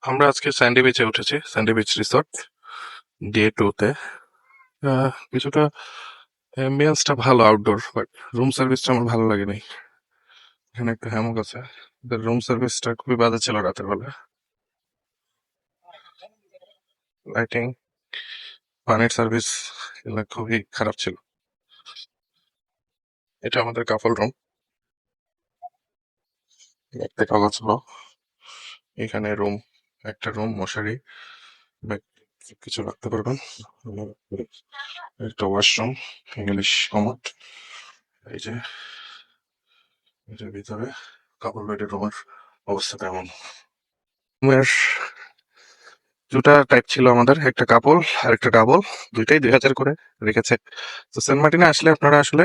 আমরা আজকে স্যান্ডি বিচে উঠেছি, স্যান্ডি বিচ রিসর্ট ডে 2 তে। কিছুটা অ্যাম্বিয়েন্সটা ভালো আউটডোর, বাট রুম সার্ভিসটা আমার ভালো লাগেনি। এখানে একটা হ্যামক আছে, রুম সার্ভিসটা খুবই বাজে ছিল রাতের বেলা। লাইটিং, পানির সার্ভিস এগুলো খুবই খারাপ ছিল। এটা আমাদের কাপল রুম, দেখতে কাগজ হলো। এখানে একটা রুম, মশারি, ব্যাগ কিছু রাখতে পারবেন। একটা ওয়াশরুম, ইংলিশ কমোড। এই যে এটার ভিতরে কাপল বেডের রুমের অবস্থা কেমন। রুমের দুটা টাইপ ছিল আমাদের, একটা কাপল আর একটা ডাবল। দুইটাই 2000 করে রেখেছে। তো সেন্ট মার্টিনে আসলে আপনারা আসলে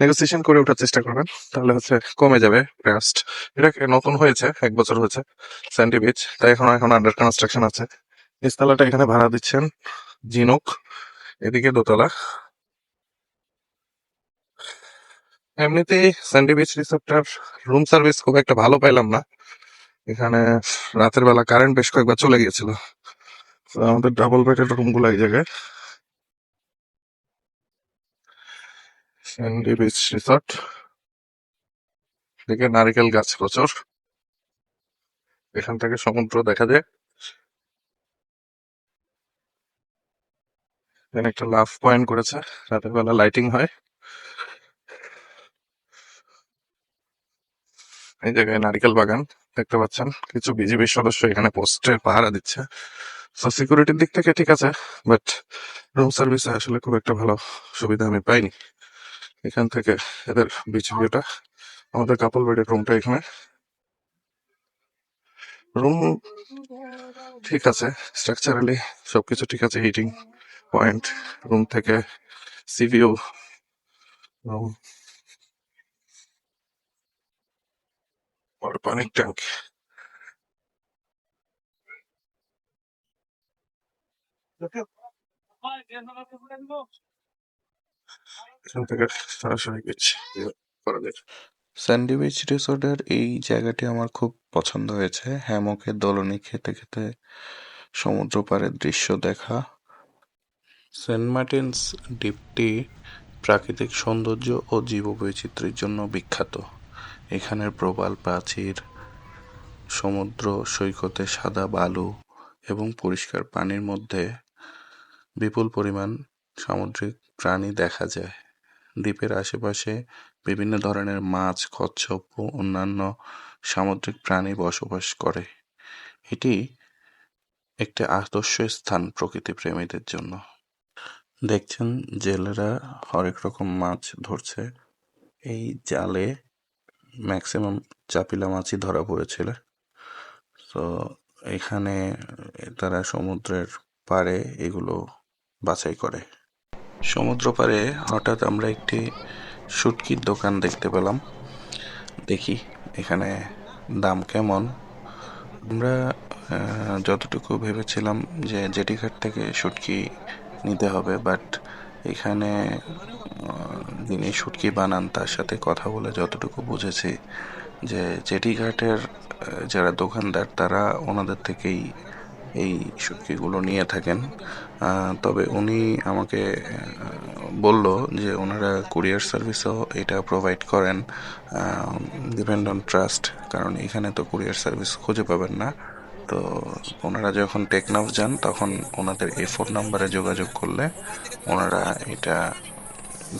নেগোসিয়েশন করে ওঠার চেষ্টা করবেন, তাহলে হচ্ছে কমে যাবে কস্ট। এটা নতুন হয়েছে, 1 বছর হয়েছে স্যান্ডি বিচ, তাই এখন আন্ডার কনস্ট্রাকশন আছে। নিচতলাটা এখানে ভাড়া দিচ্ছেন জিনুক, এদিকে দোতলা। এমনিতে স্যান্ডি বিচ রিসোর্টটার রুম সার্ভিস খুব একটা ভালো পাইলাম না। এখানে রাতের বেলা কারেন্ট বেশ কয়েকবার চলে গিয়েছিল। তো আমাদের ডাবল বেডের রুম গুলো এই জায়গায়। স্যান্ডি বিচ রিসর্ট, এদিকে নারিকেল গাছ প্রচুর, এখান থেকে সমুদ্র দেখা যায়। এখানে একটা লাভ পয়েন্ট করেছে, রাতের বেলা লাইটিং হয়। এই জায়গায় নারিকেল বাগান দেখতে পাচ্ছেন, কিছু বিজিবির সদস্য এখানে পোস্টে পাহারা দিচ্ছে। তো সিকিউরিটির দিক থেকে ঠিক আছে, বাট রুম সার্ভিসে আসলে খুব একটা ভালো সুবিধা আমি পাইনি। এখান থেকে এদের বিচ ভিউটা, আমাদের কাপল বেডের রুমটা এখানে। রুম ঠিক আছে, স্ট্রাকচারালি সবকিছু ঠিক আছে। হিটিং পয়েন্ট, রুম থেকে সি ভিউ, পানির ট্যাঙ্ক, এখান থেকে সরাসরি বিচ করা যায়। স্যান্ডি বিচ রিসোর্টের এই জায়গাটি আমার খুব পছন্দ হয়েছে। হ্যামকে দোলনি খেতে খেতে সমুদ্র পাড়ের দৃশ্য দেখা। সেন্ট মার্টিনস দ্বীপটি প্রাকৃতিক সৌন্দর্য ও জীববৈচিত্র্যের জন্য বিখ্যাত। এখানের প্রবাল প্রাচীর, সমুদ্র সৈকতে সাদা বালু এবং পরিষ্কার পানির মধ্যে বিপুল পরিমাণ সামুদ্রিক প্রাণী দেখা যায়। দ্বীপের আশেপাশে বিভিন্ন ধরনের মাছ, কচ্ছপ ও অন্যান্য সামুদ্রিক প্রাণী বসবাস করে। এটি একটি আদর্শ স্থান প্রকৃতি প্রেমীদের জন্য। দেখছেন জেলেরা হরেক রকম মাছ ধরছে। এই জালে ম্যাক্সিমাম চাপিলা মাছই ধরা পড়েছিল। তো এখানে তারা সমুদ্রের পাড়ে এগুলো বাছাই করে। সমুদ্র পাড়ে হঠাৎ আমরা একটি শুটকির দোকান দেখতে পেলাম। দেখি এখানে দাম কেমন। আমরা যতটুকু ভেবেছিলাম যে জেটিঘাট থেকে শুটকি নিতে হবে, বাট এখানে যিনি শুটকি বানান তার সাথে কথা বলে যতটুকু বুঝেছি যে জেটিঘাটের যারা দোকানদার তারা ওনাদের থেকেই এই শুটকিগুলো নিয়ে থাকেন। তবে উনি আমাকে বলল যে ওনারা কুরিয়ার সার্ভিসও এটা প্রোভাইড করেন। ডিপেন্ড অন ট্রাস্ট, কারণ এখানে তো কুরিয়ার সার্ভিস খুঁজে পাবেন না। তো ওনারা যখন টেকনাফ যান তখন ওনাদের এই ফোন নাম্বারে যোগাযোগ করলে ওনারা এটা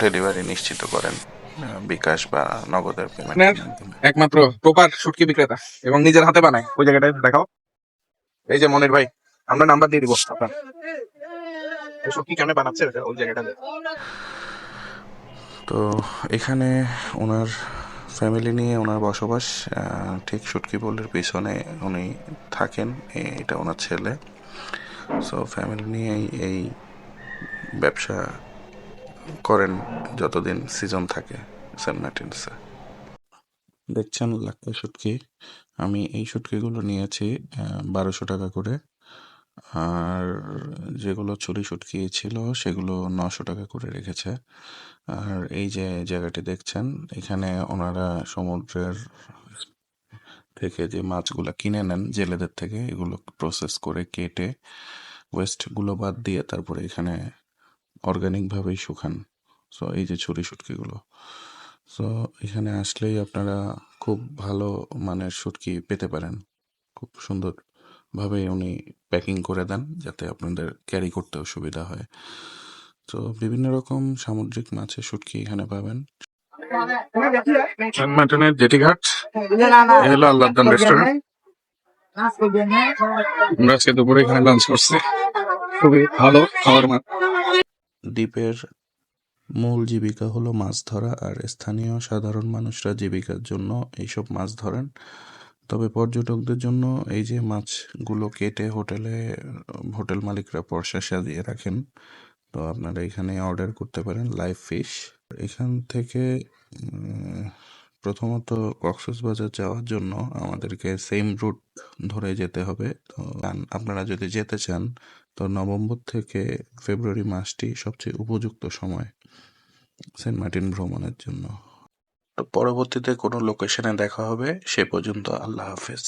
ডেলিভারি নিশ্চিত করেন বিকাশ বা নগদের পেমেন্টের আপনার মাধ্যমে। একমাত্র প্রপার শুটকি বিক্রেতা এবং নিজের হাতে বানায়, ওই জায়গাটায় দেখাও। এই যে মনির ভাই, আমরা নাম্বার দিয়ে দিব আপনার। এই শুটকি কেমনে বানাচ্ছে ওই জায়গাটা। তো এখানে ওনার ফ্যামিলি নিয়ে ওনার বসবাস। ঠিক শুটকি বোলের পিছনে উনি থাকেন, এটা ওনার ছেলে। সো ফ্যামিলি নিয়েই এই ব্যবসা করেন যতদিন সিজন থাকে সেন্ট মার্টিনসে। দেখছেন লাক্কা শুটকি। আমি এই শুটকিগুলো নিয়েছি 1200 টাকা করে, আর যেগুলো ছুরি শুটকি ছিল সেগুলো 900 টাকা করে রেখেছে। আর এই যে জায়গাটি দেখছেন, এখানে ওনারা সমুদ্রের থেকে যে মাছগুলো কিনে নেন জেলেদের থেকে, এগুলো প্রসেস করে কেটে ওয়েস্টগুলো বাদ দিয়ে তারপরে এখানে অর্গানিকভাবেই শুকান। সো এই যে ছুরি শুটকিগুলো, সো এখানে আসলেই আপনারা খুব ভালো মানের শুটকি পেতে পারেন। খুব সুন্দরভাবে উনি প্যাকিং করে দেন যাতে আপনাদের ক্যারি করতেও সুবিধা হয়। তো বিভিন্ন রকম সামুদ্রিক মাছের শুটকি এখানে পাবেন। সেন্ট মার্টিনের জেটিঘাট, এ হলো আল্লাহদান রেস্টুরেন্ট। আমরা আজকে দুপুরে এখানে লাঞ্চ করছি, খুবই ভালো খাবার মান। দ্বীপের মূল জীবিকা হলো মাছ ধরা, আর স্থানীয় সাধারণ মানুষরা জীবিকার জন্য এইসব মাছ ধরেন। তবে পর্যটকদের জন্য এই যে মাছগুলো কেটে হোটেল মালিকরা পরশা সাজিয়ে রাখেন, তো আপনারা এখানে অর্ডার করতে পারেন লাইভ ফিশ। এখান থেকে প্রথমত কক্সবাজার যাওয়ার জন্য আমাদেরকে সেম রুট ধরে যেতে হবে। তো আপনারা যদি যেতে চান তো নভেম্বর থেকে ফেব্রুয়ারি মাসটি সবচেয়ে উপযুক্ত সময় সেন্ট মার্টিন ভ্রমণের জন্য। তো পরবর্তীতে কোনো লোকেশনে দেখা হবে, সে পর্যন্ত আল্লাহ হাফেজ।